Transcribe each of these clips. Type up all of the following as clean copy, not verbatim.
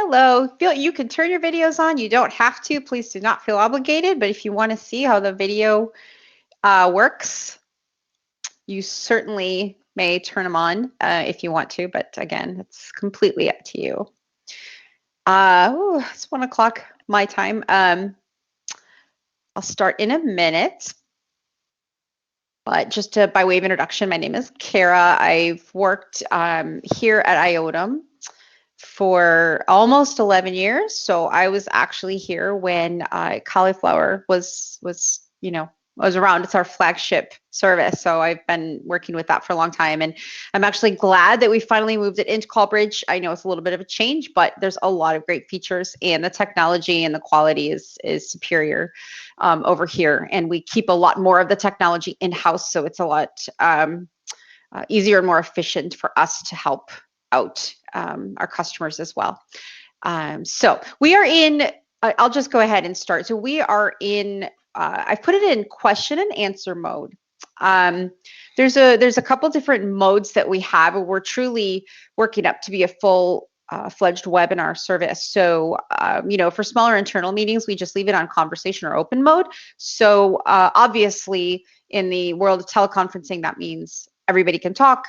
Hello. You can turn your videos on. You don't have to. Please do not feel obligated. But if you want to see how the video works, you certainly may turn them on if you want to. But again, it's completely up to you. It's 1 o'clock my time. I'll start in a minute. But just by way of introduction, my name is Kara. I've worked here at IOTM for almost 11 years. So I was actually here when Calliflower was around. It's our flagship service. So I've been working with that for a long time. And I'm actually glad that we finally moved it into Callbridge. I know it's a little bit of a change, but there's a lot of great features, and the technology and the quality is superior over here. And we keep a lot more of the technology in-house. So it's a lot easier and more efficient for us to help out our customers as well. So we are in, I'll just go ahead and start. So we are in, I've put it in question and answer mode. There's a couple different modes that we have. We're truly working up to be a full fledged webinar service. So, for smaller internal meetings, we just leave it on conversation or open mode. So obviously in the world of teleconferencing, that means everybody can talk,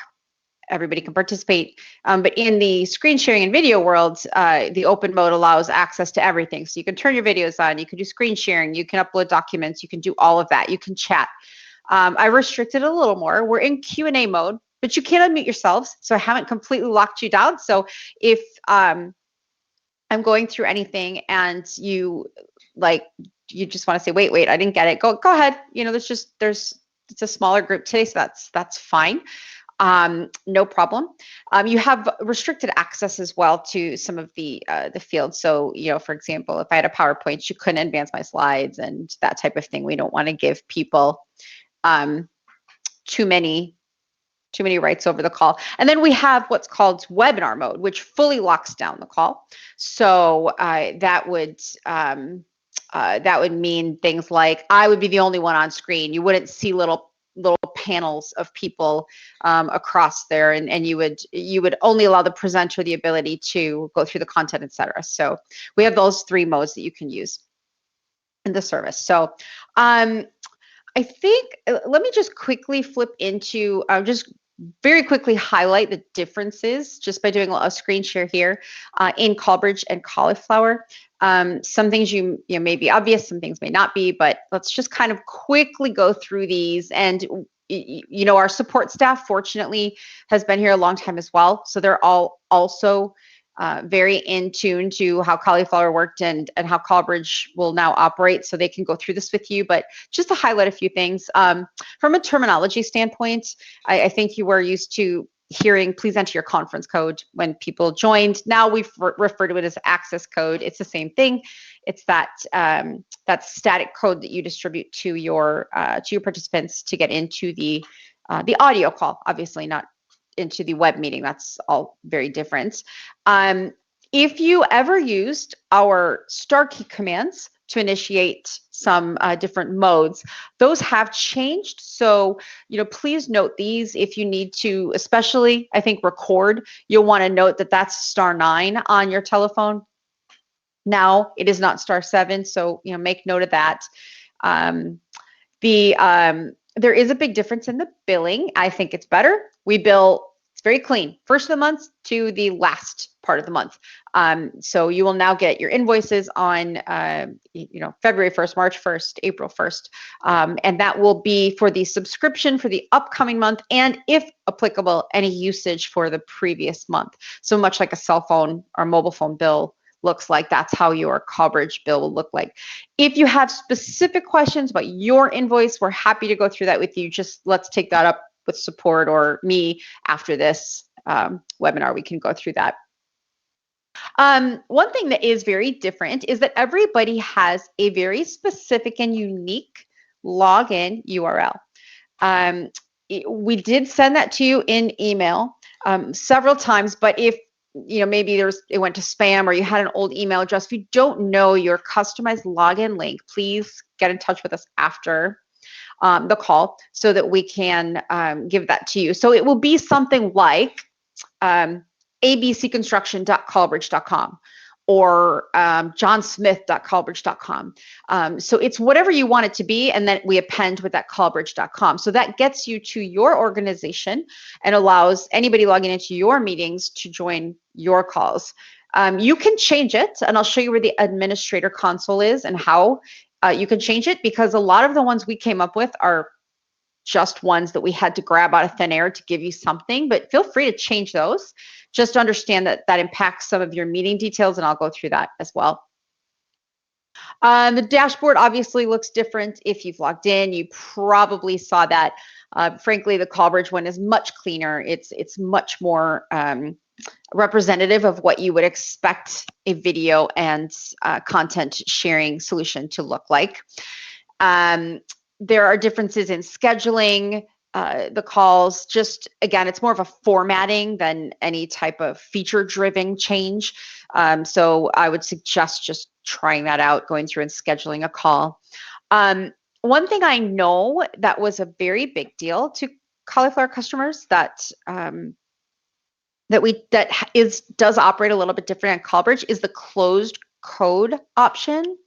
everybody can participate. But in the screen sharing and video world, the open mode allows access to everything. So you can turn your videos on, you can do screen sharing, you can upload documents, you can do all of that, you can chat. I restricted a little more. We're in Q&A mode, but you can unmute yourselves. So I haven't completely locked you down. So if I'm going through anything and you just want to say, wait, I didn't get it, go ahead. It's a smaller group today, so that's fine. No problem. You have restricted access as well to some of the fields. So, for example, if I had a PowerPoint, you couldn't advance my slides and that type of thing. We don't want to give people too many rights over the call. And then we have what's called webinar mode, which fully locks down the call. So that would mean things like I would be the only one on screen. You wouldn't see little panels of people across there, and you would only allow the presenter the ability to go through the content, etc. So we have those 3 modes that you can use in the service. So I think let me just quickly flip into just very quickly highlight the differences just by doing a screen share here in Callbridge and Calliflower. Some things you may be obvious, some things may not be, but let's just kind of quickly go through these. And our support staff, fortunately, has been here a long time as well, so they're all also very in tune to how Calliflower worked and how Callbridge will now operate, so they can go through this with you. But just to highlight a few things, from a terminology standpoint, I think you were used to hearing, please enter your conference code when people joined. Now we've referred to it as access code. It's the same thing. It's that static code that you distribute to your participants to get into the audio call, obviously not into the web meeting. That's all very different. If you ever used our star key commands to initiate some different modes, those have changed. So, please note these if you need to, especially I think record, you'll want to note that that's *9 on your telephone. Now it is not *7. So, make note of that. There is a big difference in the billing. I think it's better. We bill, it's very clean, first of the month to the last part of the month. So you will now get your invoices on, February 1st, March 1st, April 1st. And that will be for the subscription for the upcoming month, and if applicable, any usage for the previous month. So much like a cell phone or mobile phone bill looks like, that's how your Callbridge bill will look like. If you have specific questions about your invoice, we're happy to go through that with you. Just let's take that up with support or me after this webinar. We can go through that. One thing that is very different is that everybody has a very specific and unique login URL. We did send that to you in email several times, but if maybe it went to spam or you had an old email address, if you don't know your customized login link, please get in touch with us after the call so that we can give that to you. So it will be something like abcconstruction.callbridge.com, or johnsmith.callbridge.com. So it's whatever you want it to be, and then we append with that callbridge.com. So that gets you to your organization and allows anybody logging into your meetings to join your calls. You can change it, and I'll show you where the administrator console is and how you can change it, because a lot of the ones we came up with are just ones that we had to grab out of thin air to give you something, but feel free to change those. Just understand that that impacts some of your meeting details, and I'll go through that as well. The dashboard obviously looks different. If you've logged in, you probably saw that. Frankly, the Callbridge one is much cleaner. It's much more representative of what you would expect a video and content sharing solution to look like. There are differences in scheduling the calls. Just again, it's more of a formatting than any type of feature-driven change. So I would suggest just trying that out, going through and scheduling a call. One thing I know that was a very big deal to Calliflower customers that does operate a little bit different on Callbridge is the closed code option.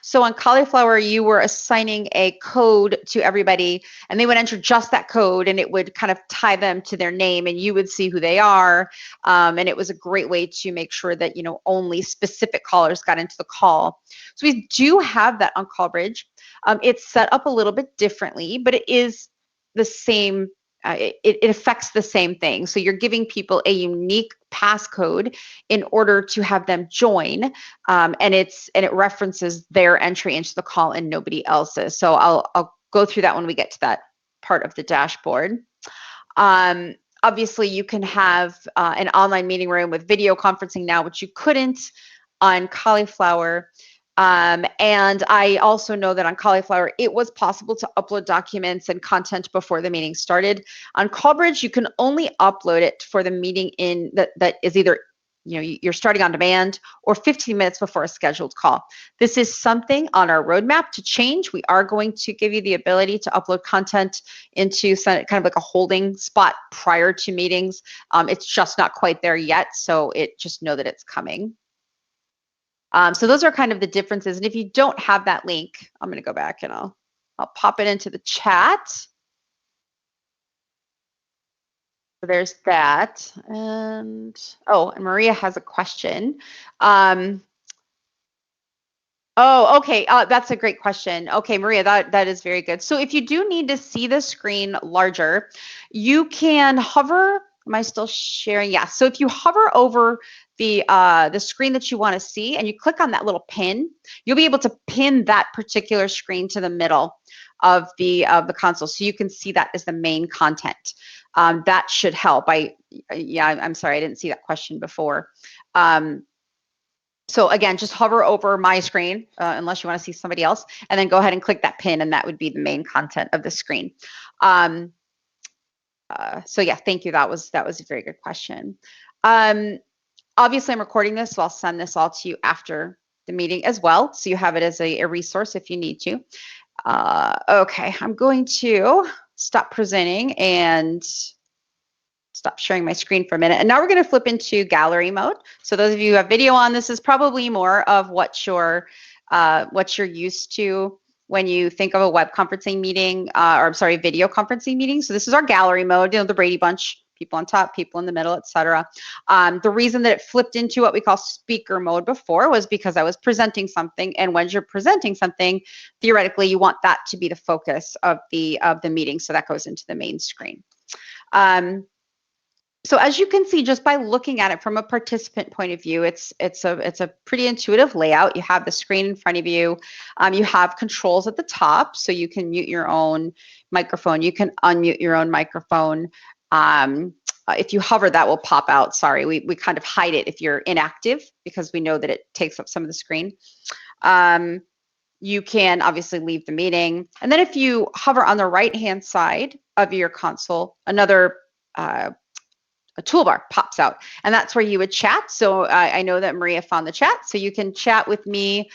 So on Calliflower, you were assigning a code to everybody, and they would enter just that code, and it would kind of tie them to their name, and you would see who they are. And it was a great way to make sure that only specific callers got into the call. So we do have that on Callbridge. It's set up a little bit differently, but it is the same. It affects the same thing. So you're giving people a unique passcode in order to have them join, and it references their entry into the call and nobody else's. So I'll go through that when we get to that part of the dashboard. Obviously, you can have an online meeting room with video conferencing now, which you couldn't on Calliflower. And I also know that on Calliflower, it was possible to upload documents and content before the meeting started. On Callbridge, you can only upload it for the meeting that is either you're starting on demand or 15 minutes before a scheduled call. This is something on our roadmap to change. We are going to give you the ability to upload content into kind of like a holding spot prior to meetings. It's just not quite there yet, so just know that it's coming. So those are kind of the differences. And if you don't have that link, I'm going to go back and I'll pop it into the chat. So there's that. And Maria has a question. Okay. That's a great question. Okay, Maria, that is very good. So if you do need to see the screen larger, you can hover. Am I still sharing? Yeah. So if you hover over the screen that you want to see and you click on that little pin, you'll be able to pin that particular screen to the middle of the console, so you can see that as the main content. That should help. I'm sorry, I didn't see that question before. So again, just hover over my screen, unless you want to see somebody else, and then go ahead and click that pin, and that would be the main content of the screen. So yeah, thank you. That was a very good question. Obviously, I'm recording this, so I'll send this all to you after the meeting as well, so you have it as a resource if you need to. Okay, I'm going to stop presenting and stop sharing my screen for a minute. And now we're going to flip into gallery mode. So those of you who have video on, this is probably more of what you're used to when you think of a web conferencing meeting, or I'm sorry, video conferencing meeting. So this is our gallery mode, the Brady Bunch, people on top, people in the middle, etc. The reason that it flipped into what we call speaker mode before was because I was presenting something, and when you're presenting something, theoretically, you want that to be the focus of the meeting. So that goes into the main screen. So as you can see, just by looking at it from a participant point of view, it's a pretty intuitive layout. You have the screen in front of you. You have controls at the top, so you can mute your own microphone. You can unmute your own microphone. If you hover, that will pop out. Sorry, we kind of hide it if you're inactive, because we know that it takes up some of the screen. You can obviously leave the meeting. And then if you hover on the right-hand side of your console, another a toolbar pops out, and that's where you would chat. So I know that Maria found the chat, so you can chat with me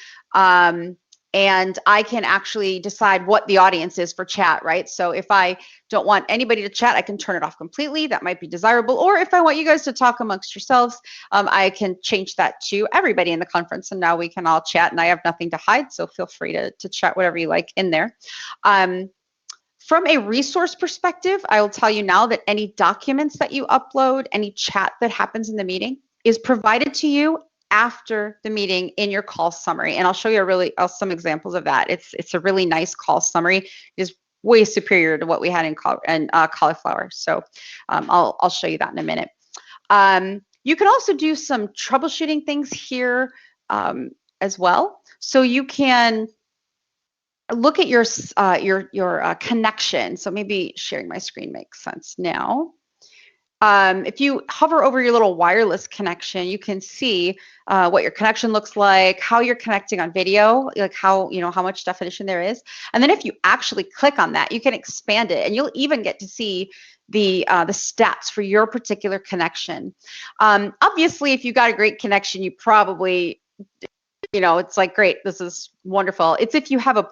and I can actually decide what the audience is for chat, right? So if I don't want anybody to chat, I can turn it off completely. That might be desirable. Or if I want you guys to talk amongst yourselves, I can change that to everybody in the conference, and now we can all chat, and I have nothing to hide, so feel free to chat whatever you like in there. From a resource perspective, I will tell you now that any documents that you upload, any chat that happens in the meeting is provided to you after the meeting in your call summary. And I'll show you some examples of that. It's a really nice call summary. It is way superior to what we had in Calliflower. So I'll show you that in a minute. You can also do some troubleshooting things here as well. So you can look at your connection. So maybe sharing my screen makes sense now. If you hover over your little wireless connection, you can see what your connection looks like, how you're connecting on video, like how much definition there is. And then if you actually click on that, you can expand it, and you'll even get to see the stats for your particular connection. Obviously, if you got a great connection, you probably it's like, great, this is wonderful. It's if you have a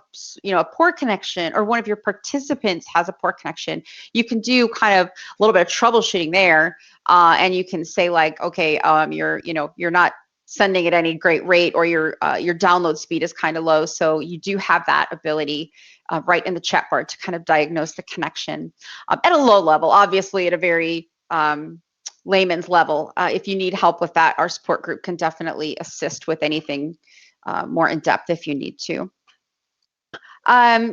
poor connection, or one of your participants has a poor connection, you can do kind of a little bit of troubleshooting there, and you can say like, okay, you're not sending at any great rate, or your download speed is kind of low. So you do have that ability right in the chat bar to kind of diagnose the connection at a low level. Obviously, at a very layman's level, if you need help with that, our support group can definitely assist with anything more in depth if you need to.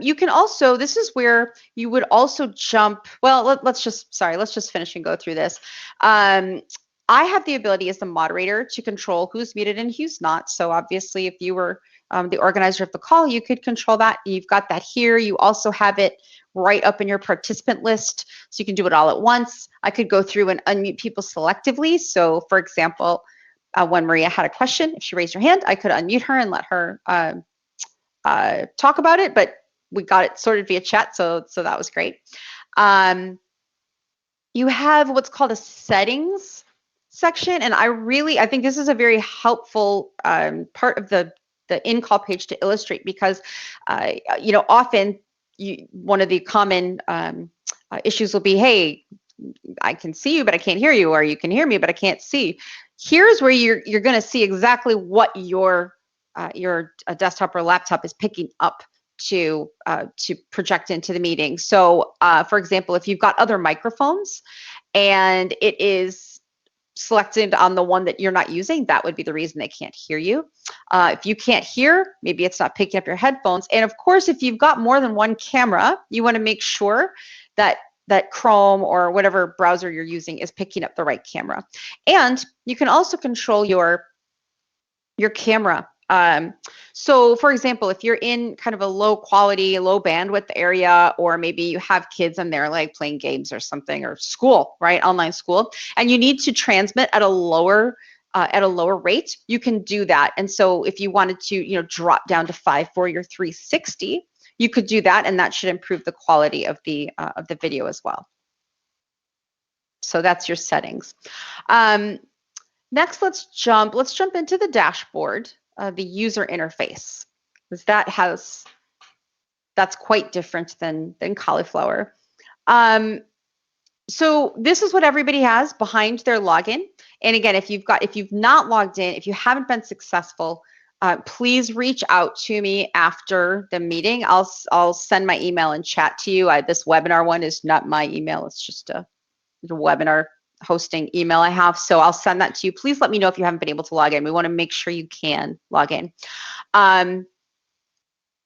You can also, this is where you would also jump, well, let's just finish and go through this. I have the ability as the moderator to control who's muted and who's not. So obviously, if you were the organizer of the call, you could control that. You've got that here. You also have it right up in your participant list, so you can do it all at once. I could go through and unmute people selectively. So for example, when Maria had a question, if she raised her hand, I could unmute her and let her talk about it, but we got it sorted via chat, so that was great. You have what's called a settings section, and I think this is a very helpful part of the in-call page to illustrate, because often one of the common issues will be, hey, I can see you, but I can't hear you, or you can hear me, but I can't see. Here's where you're going to see exactly what your desktop or laptop is picking up to project into the meeting. So, for example, if you've got other microphones and it is selected on the one that you're not using, that would be the reason they can't hear you. If you can't hear, maybe it's not picking up your headphones. And of course, if you've got more than one camera, you want to make sure that Chrome or whatever browser you're using is picking up the right camera. And you can also control your camera. So for example, if you're in kind of a low quality, low bandwidth area, or maybe you have kids in there like playing games or something, or school, right? Online school, and you need to transmit at a lower rate, you can do that. And so if you wanted to, drop down to 540 or 360, you could do that, and that should improve the quality of the video as well. So that's your settings. Next, let's jump into the dashboard, the user interface, because that's quite different than Calliflower. So this is what everybody has behind their login. And again, if you've not logged in, if you haven't been successful, please reach out to me after the meeting. I'll send my email and chat to you. This webinar one is not my email. It's just a webinar hosting email I have. So I'll send that to you. Please let me know if you haven't been able to log in. We want to make sure you can log in.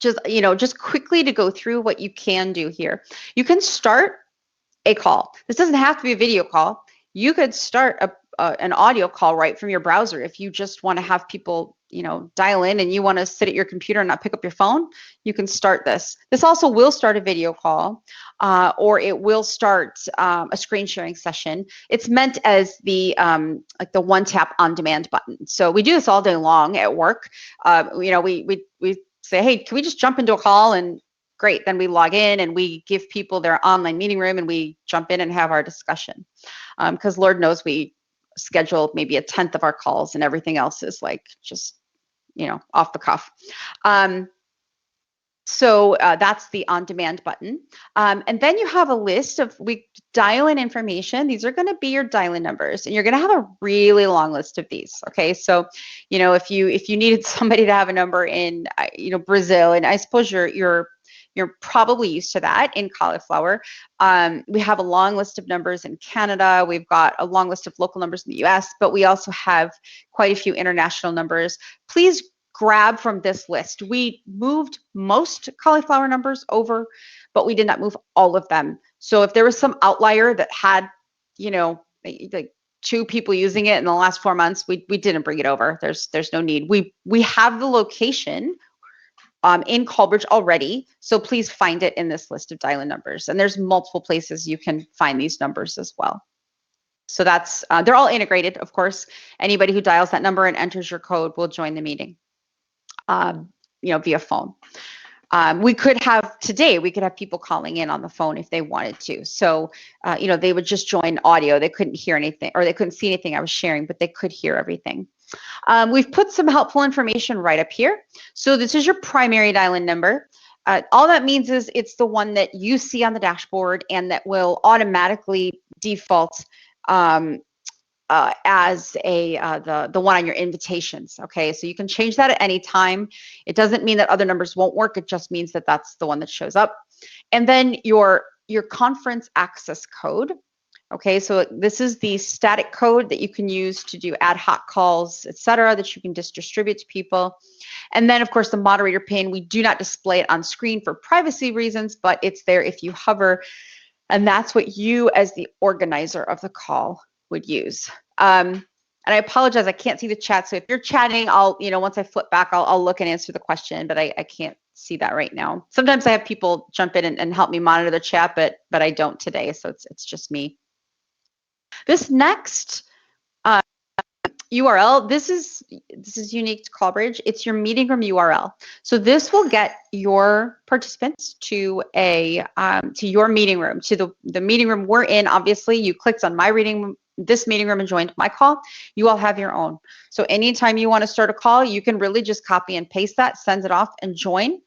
Just quickly to go through what you can do here. You can start a call. This doesn't have to be a video call. You could start an audio call right from your browser. If you just want to have people, dial in, and you want to sit at your computer and not pick up your phone, you can start this. This also will start a video call, or it will start a screen sharing session. It's meant as the like the one tap on demand button. So we do this all day long at work. We say, hey, can we just jump into a call? And great, then we log in and we give people their online meeting room and we jump in and have our discussion. Because Lord knows we schedule maybe 1/10 of our calls, and everything else is like just, off the cuff. So that's the on-demand button. And then you have a list of dial-in information. These are going to be your dial-in numbers, and you're going to have a really long list of these. Okay, so if you needed somebody to have a number in Brazil, and I suppose you're probably used to that in Calliflower. We have a long list of numbers in Canada. We've got a long list of local numbers in the US, but we also have quite a few international numbers. Please grab from this list. We moved most Calliflower numbers over, but we did not move all of them. So if there was some outlier that had, like 2 people using it in the last 4 months, we didn't bring it over. There's no need. We have the location in Callbridge already, so please find it in this list of dial-in numbers. And there's multiple places you can find these numbers as well. So that's they're all integrated, of course. Anybody who dials that number and enters your code will join the meeting. Via phone. We could have people calling in on the phone if they wanted to. So, they would just join audio. They couldn't hear anything, or they couldn't see anything I was sharing, but they could hear everything. We've put some helpful information right up here. So this is your primary dial-in number. All that means is it's the one that you see on the dashboard and that will automatically default as the one on your invitations. Okay, so you can change that at any time. It doesn't mean that other numbers won't work. It just means that that's the one that shows up. And then your conference access code. Okay, so this is the static code that you can use to do ad hoc calls, etc., that you can just distribute to people. And then, of course, the moderator pin. We do not display it on screen for privacy reasons, but it's there if you hover. And that's what you, as the organizer of the call, would use. And I apologize, I can't see the chat. So if you're chatting, I'll, once I flip back, I'll look and answer the question, but I can't see that right now. Sometimes I have people jump in and help me monitor the chat, but I don't today. So it's just me. This next URL, this is unique to Callbridge. It's your meeting room URL. So this will get your participants to your meeting room, to the meeting room we're in. Obviously, you clicked on this meeting room and joined my call. You all have your own. So anytime you want to start a call, you can really just copy and paste that, send it off, and join.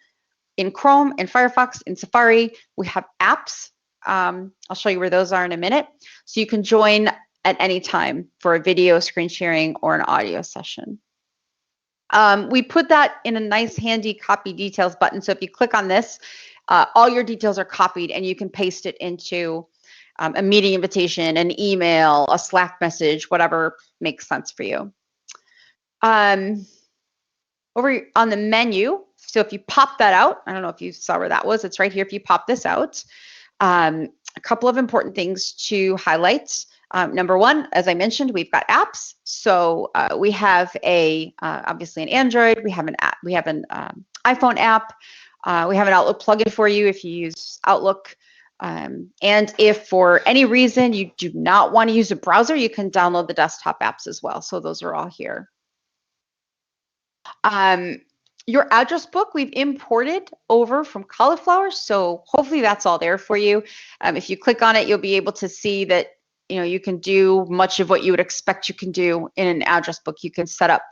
In Chrome, in Firefox, in Safari, we have apps. I'll show you where those are in a minute. So you can join at any time for a video, screen sharing, or an audio session. We put that in a nice handy copy details button. So if you click on this, all your details are copied and you can paste it into a meeting invitation, an email, a Slack message, whatever makes sense for you. Over on the menu, so if you pop that out, I don't know if you saw where that was, it's right here. If you pop this out, a couple of important things to highlight. Number one, as I mentioned, we've got apps. So we have obviously an Android, we have an iPhone app, we have an Outlook plugin for you if you use Outlook. And if for any reason you do not want to use a browser, you can download the desktop apps as well. So those are all here. Your address book we've imported over from Calliflower, so hopefully that's all there for you. If you click on it, you'll be able to see that you can do much of what you would expect you can do in an address book. You can set up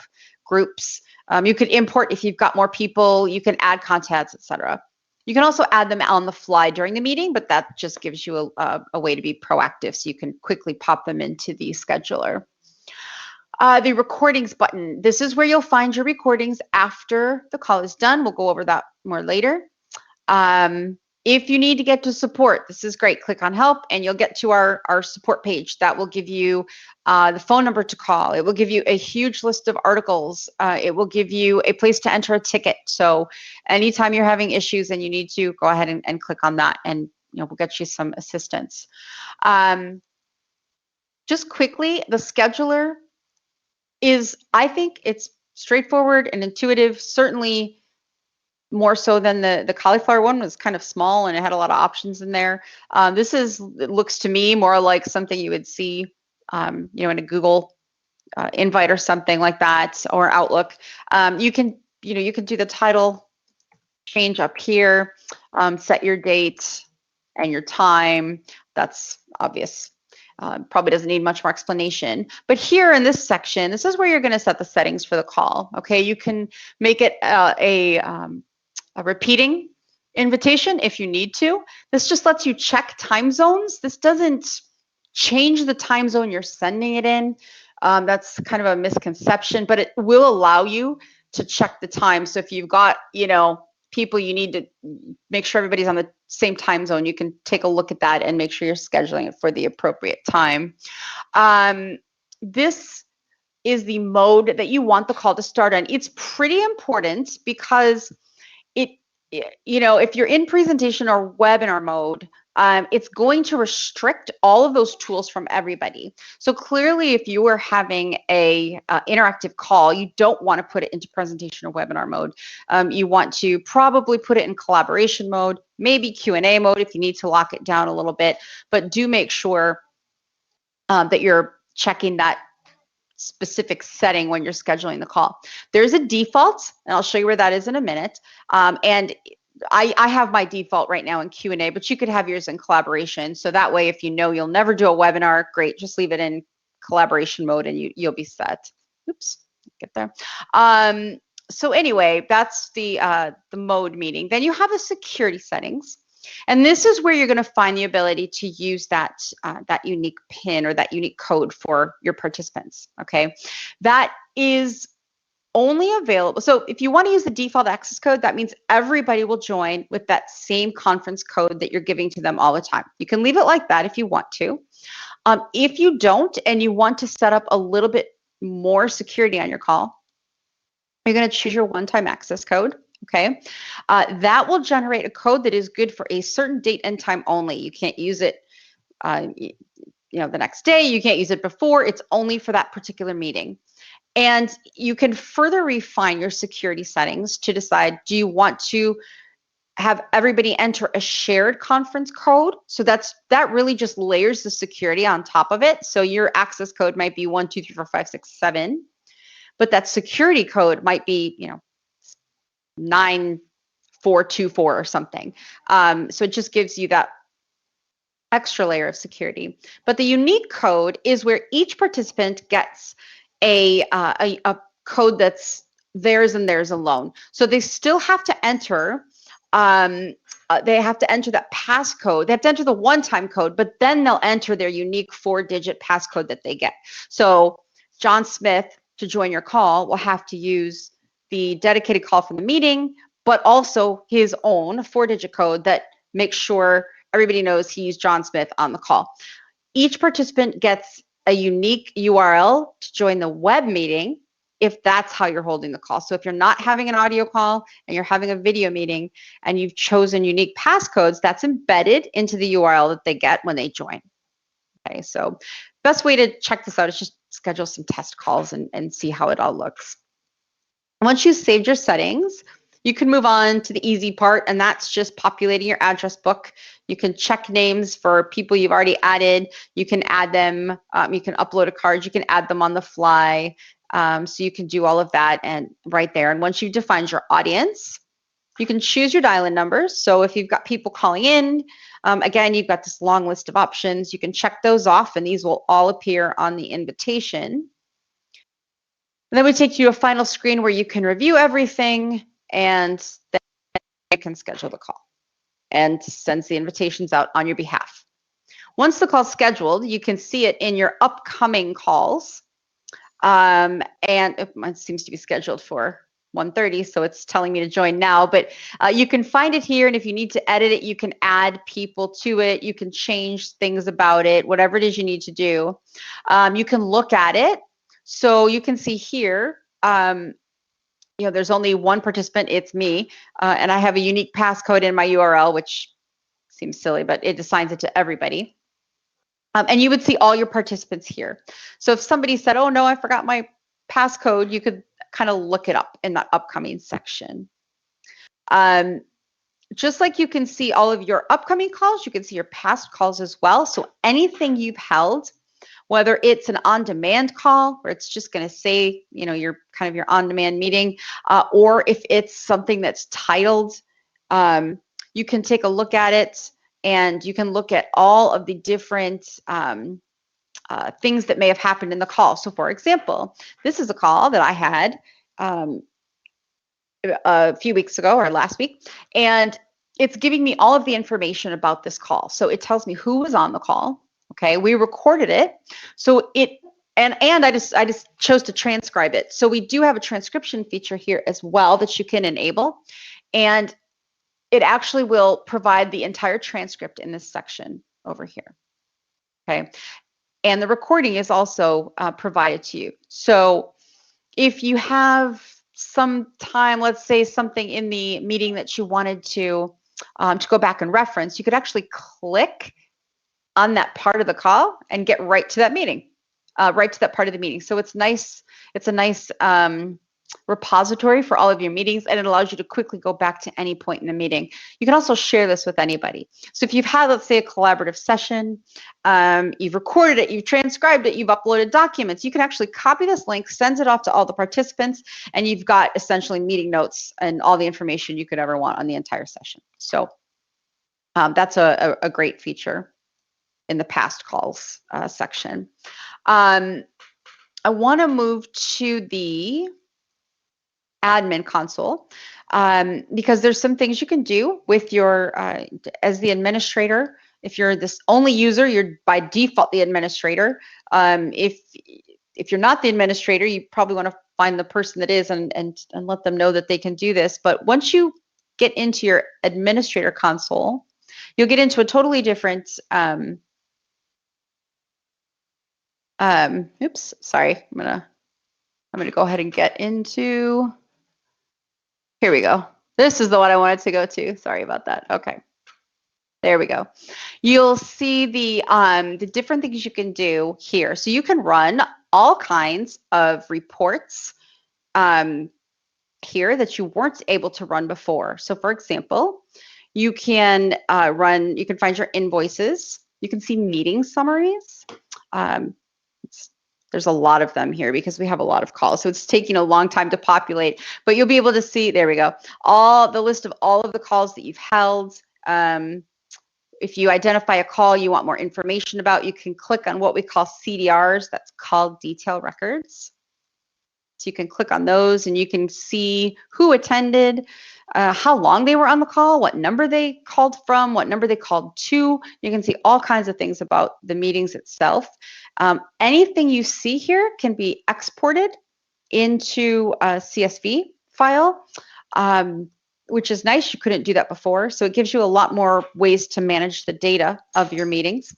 groups. You could import if you've got more people. You can add contacts, etc. You can also add them on the fly during the meeting, but that just gives you a way to be proactive, so you can quickly pop them into the scheduler. The recordings button. This is where you'll find your recordings after the call is done. We'll go over that more later. If you need to get to support, this is great. Click on help and you'll get to our support page. That will give you the phone number to call. It will give you a huge list of articles. It will give you a place to enter a ticket. So anytime you're having issues and you need to, go ahead and click on that, and we'll get you some assistance. Just quickly, the scheduler I think it's straightforward and intuitive, certainly more so than the Calliflower one. Was kind of small and it had a lot of options in there. It looks to me more like something you would see, in a Google invite or something like that, or Outlook. You can do the title change up here, set your date and your time. That's obvious. Probably doesn't need much more explanation. But here in this section, this is where you're going to set the settings for the call. Okay, you can make it a repeating invitation if you need to. This just lets you check time zones. This doesn't change the time zone you're sending it in. That's kind of a misconception, but it will allow you to check the time. So if you've got, people you need to make sure everybody's on the same time zone, you can take a look at that and make sure you're scheduling it for the appropriate time. This is the mode that you want the call to start on. It's pretty important because if you're in presentation or webinar mode, it's going to restrict all of those tools from everybody. So clearly, if you are having a interactive call, you don't want to put it into presentation or webinar mode. You want to probably put it in collaboration mode, maybe Q&A mode if you need to lock it down a little bit, but do make sure that you're checking that specific setting when you're scheduling the call. There's a default, and I'll show you where that is in a minute. And I have my default right now in Q&A, but you could have yours in collaboration. So that way, if you know you'll never do a webinar, great, just leave it in collaboration mode and you'll be set. Oops, get there. So anyway, that's the mode meeting. Then you have the security settings. And this is where you're going to find the ability to use that unique PIN or that unique code for your participants. Okay, that is only available. So if you want to use the default access code, that means everybody will join with that same conference code that you're giving to them all the time. You can leave it like that if you want to. If you don't and you want to set up a little bit more security on your call, you're going to choose your one-time access code. Okay, that will generate a code that is good for a certain date and time only. You can't use it, the next day. You can't use it before. It's only for that particular meeting. And you can further refine your security settings to decide, do you want to have everybody enter a shared conference code? So that really just layers the security on top of it. So your access code might be 1, 2, 3, 4, 5, 6, 7, but that security code might be, 9424 or something. So it just gives you that extra layer of security. But the unique code is where each participant gets a code that's theirs and theirs alone. So they still have to enter. They have to enter that passcode. They have to enter the one-time code, but then they'll enter their unique 4-digit passcode that they get. So John Smith, to join your call, will have to use the dedicated call from the meeting, but also his own 4-digit code that makes sure everybody knows he's John Smith on the call. Each participant gets a unique URL to join the web meeting if that's how you're holding the call. So if you're not having an audio call and you're having a video meeting and you've chosen unique passcodes, that's embedded into the URL that they get when they join. Okay, so best way to check this out is just schedule some test calls and see how it all looks. Once you've saved your settings, you can move on to the easy part, and that's just populating your address book. You can check names for people you've already added. You can add them. You can upload a card. You can add them on the fly. So you can do all of that and right there. And once you've defined your audience, you can choose your dial-in numbers. So if you've got people calling in, again, you've got this long list of options. You can check those off, and these will all appear on the invitation. And then we take you to a final screen where you can review everything, and then you can schedule the call and sends the invitations out on your behalf. Once the call's scheduled, you can see it in your upcoming calls. And it seems to be scheduled for 1:30, so it's telling me to join now, but you can find it here, and if you need to edit it, you can add people to it, you can change things about it, whatever it is you need to do. You can look at it, so you can see here, there's only one participant, it's me, and I have a unique passcode in my URL, which seems silly, but it assigns it to everybody. And you would see all your participants here. So if somebody said, oh no, I forgot my passcode, you could kind of look it up in that upcoming section. Just like you can see all of your upcoming calls, you can see your past calls as well. So anything you've held, whether it's an on-demand call where it's just going to say, your on-demand meeting, or if it's something that's titled, you can take a look at it, and you can look at all of the different things that may have happened in the call. So for example, this is a call that I had a few weeks ago or last week, and it's giving me all of the information about this call. So it tells me who was on the call. Okay, we recorded it. So and I just chose to transcribe it. So we do have a transcription feature here as well that you can enable. And it actually will provide the entire transcript in this section over here. Okay. And the recording is also provided to you. So if you have some time, let's say something in the meeting that you wanted to go back and reference, you could actually click on that part of the call and get right to that meeting, right to that part of the meeting. So it's nice. It's a nice repository for all of your meetings, and it allows you to quickly go back to any point in the meeting. You can also share this with anybody. So if you've had, let's say, a collaborative session, you've recorded it, you've transcribed it, you've uploaded documents, you can actually copy this link, send it off to all the participants, and you've got essentially meeting notes and all the information you could ever want on the entire session. So that's a great feature in the past calls section. I want to move to the admin console because there's some things you can do with your as the administrator. If you're this only user, you're by default the administrator. If you're not the administrator, you probably want to find the person that is and let them know that they can do this. But once you get into your administrator console, you'll get into a totally different oops, sorry, I'm gonna go ahead and get into, here we go. This is the one I wanted to go to. Sorry about that. Okay, there we go. You'll see the different things you can do here. So you can run all kinds of reports here that you weren't able to run before. So for example, you can you can find your invoices. You can see meeting summaries. There's a lot of them here because we have a lot of calls. So it's taking a long time to populate, but you'll be able to see, there we go, all the list of all of the calls that you've held. If you identify a call you want more information about, you can click on what we call CDRs, that's call detail records. So you can click on those and you can see who attended, how long they were on the call, what number they called from, what number they called to. You can see all kinds of things about the meetings itself. Anything you see here can be exported into a CSV file, which is nice. You couldn't do that before. So it gives you a lot more ways to manage the data of your meetings.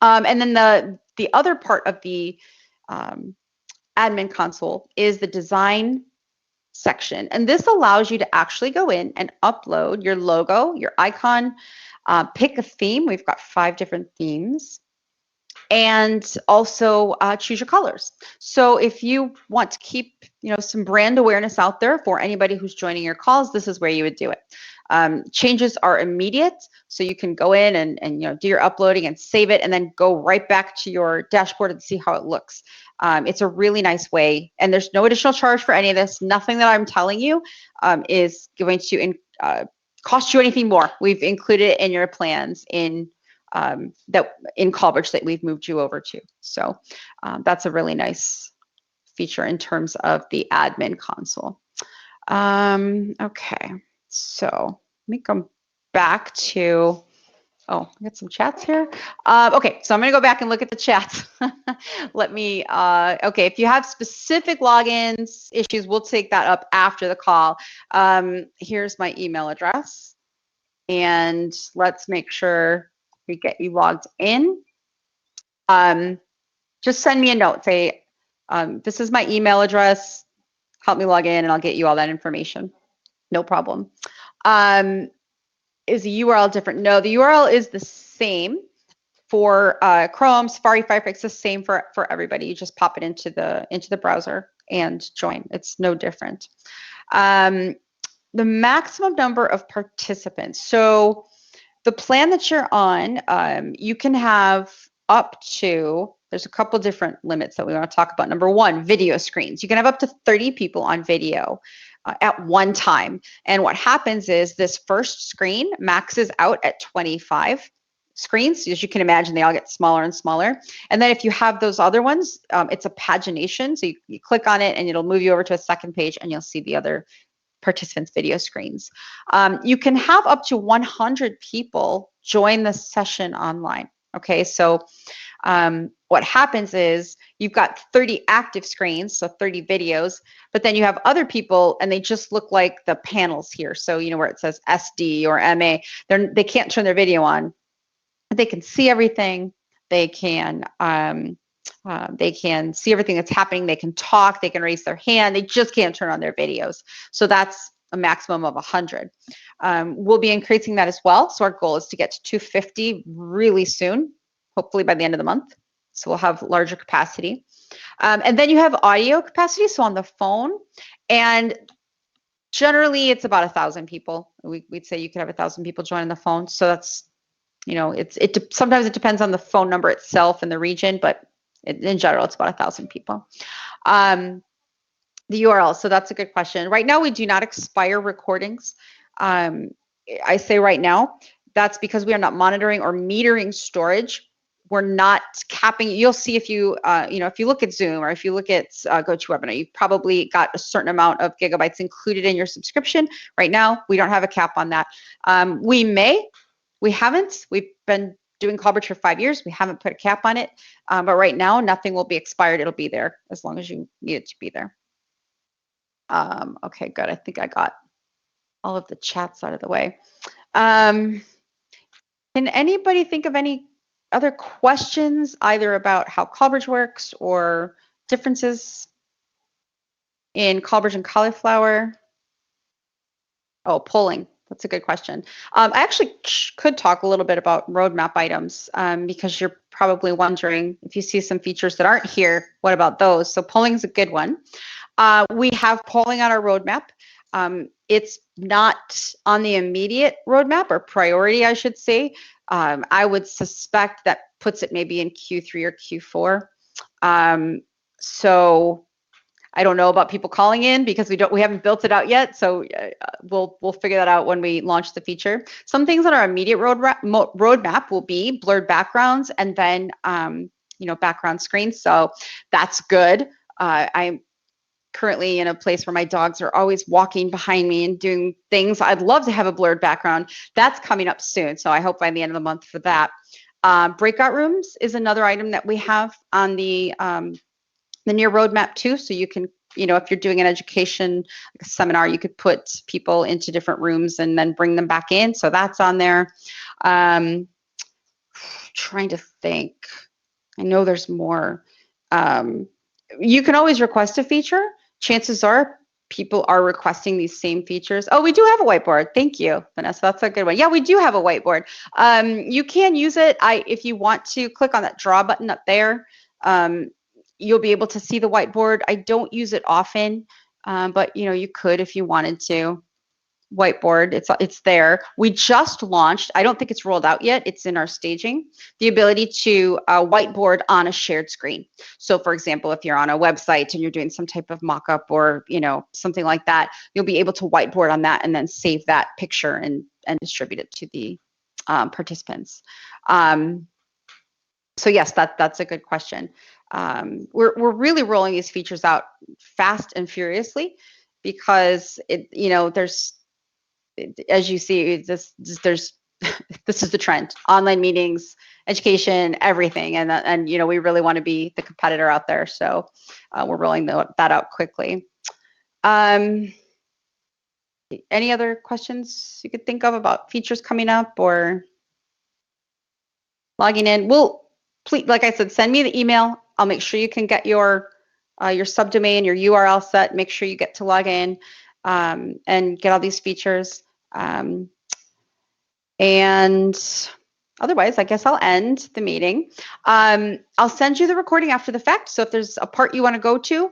And then the other part of the admin console is the design section. And this allows you to actually go in and upload your logo, your icon, pick a theme. We've got 5 different themes. And also choose your colors. So if you want to keep, some brand awareness out there for anybody who's joining your calls, this is where you would do it. Changes are immediate, so you can go in and do your uploading and save it, and then go right back to your dashboard and see how it looks. It's a really nice way, and there's no additional charge for any of this. Nothing that I'm telling you is going to cost you anything more. We've included it in your plans in Callbridge that we've moved you over to. So that's a really nice feature in terms of the admin console. Okay, so let me come back to, I got some chats here. Okay, so I'm gonna go back and look at the chats. Let me, okay, if you have specific logins issues, we'll take that up after the call. Here's my email address, and let's make sure we get you logged in. Just send me a note, say, this is my email address, help me log in and I'll get you all that information. No problem. Is the URL different? No, the URL is the same for Chrome, Safari, Firefox, the same for everybody. You just pop it into the browser and join. It's no different. The maximum number of participants. So the plan that you're on, you can have up to, there's a couple different limits that we want to talk about. Number 1, video screens. You can have up to 30 people on video at one time. And what happens is this first screen maxes out at 25 screens. As you can imagine, they all get smaller and smaller. And then if you have those other ones, it's a pagination. So you click on it and it'll move you over to a second page and you'll see the other participants' video screens. You can have up to 100 people join the session online. Okay, so what happens is you've got 30 active screens, so 30 videos, but then you have other people and they just look like the panels here. So, you know, where it says SD or MA, they can't turn their video on. They can see everything. They can see everything that's happening. They can talk. They can raise their hand. They just can't turn on their videos. So that's a maximum of 100. We'll be increasing that as well. So our goal is to get to 250 really soon, hopefully by the end of the month. So we'll have larger capacity. And then you have audio capacity, so on the phone. And generally, it's about 1,000 people. We'd say you could have 1,000 people join the phone. So that's, you know, sometimes it depends on the phone number itself and the region, but in general, it's about 1,000 people. The URL, so that's a good question. Right now, we do not expire recordings. I say right now, that's because we are not monitoring or metering storage. We're not capping. You'll see if you, if you look at Zoom or if you look at GoToWebinar, you've probably got a certain amount of gigabytes included in your subscription. Right now, we don't have a cap on that. We haven't. We've been doing Callbridge for 5 years. We haven't put a cap on it. But right now, nothing will be expired. It'll be there as long as you need it to be there. Okay, good. I think I got all of the chats out of the way. Can anybody think of any other questions, either about how Callbridge works or differences in Callbridge and Calliflower? Oh, polling. That's a good question. I actually could talk a little bit about roadmap items because you're probably wondering if you see some features that aren't here, what about those? So polling is a good one. We have polling on our roadmap. It's not on the immediate roadmap or priority, I should say. I would suspect that puts it maybe in Q3 or Q4. So I don't know about people calling in because we haven't built it out yet. So we'll figure that out when we launch the feature. Some things on our immediate roadmap will be blurred backgrounds and then background screens. So that's good. I'm currently in a place where my dogs are always walking behind me and doing things. I'd love to have a blurred background. That's coming up soon. So I hope by the end of the month for that. Breakout rooms is another item that we have on the near roadmap too. So you can, if you're doing an education like a seminar, you could put people into different rooms and then bring them back in. So that's on there. Trying to think. I know there's more. You can always request a feature. Chances are people are requesting these same features. Oh, we do have a whiteboard. Thank you, Vanessa. That's a good one. Yeah, we do have a whiteboard. You can use it. If you want to click on that draw button up there, you'll be able to see the whiteboard. I don't use it often, but you could if you wanted to. Whiteboard, it's there. We just launched, I don't think it's rolled out yet, it's in our staging, the ability to whiteboard on a shared screen. So for example, if you're on a website and you're doing some type of mock-up or something like that, you'll be able to whiteboard on that and then save that picture and distribute it to the participants. So yes, that's a good question. We're really rolling these features out fast and furiously because there's, as you see, this is the trend: online meetings, education, everything, and we really want to be the competitor out there. So we're rolling that out quickly. Any other questions you could think of about features coming up or logging in? Please, like I said, send me the email. I'll make sure you can get your subdomain, your URL set. Make sure you get to log in and get all these features. And otherwise, I guess I'll end the meeting. I'll send you the recording after the fact. So if there's a part you want to go to,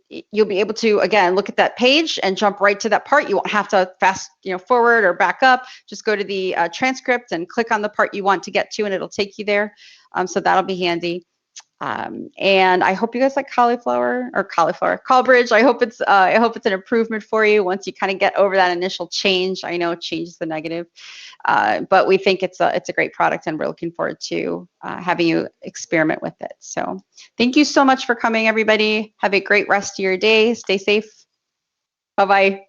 you'll be able to, again, look at that page and jump right to that part. You won't have to fast forward or back up. Just go to the transcript and click on the part you want to get to, and it'll take you there. So that'll be handy. And I hope you guys like Callbridge. I hope it's an improvement for you once you kind of get over that initial change. I know change is the negative, but we think it's a great product, and we're looking forward to having you experiment with it. So thank you so much for coming, everybody. Have a great rest of your day. Stay safe. Bye-bye.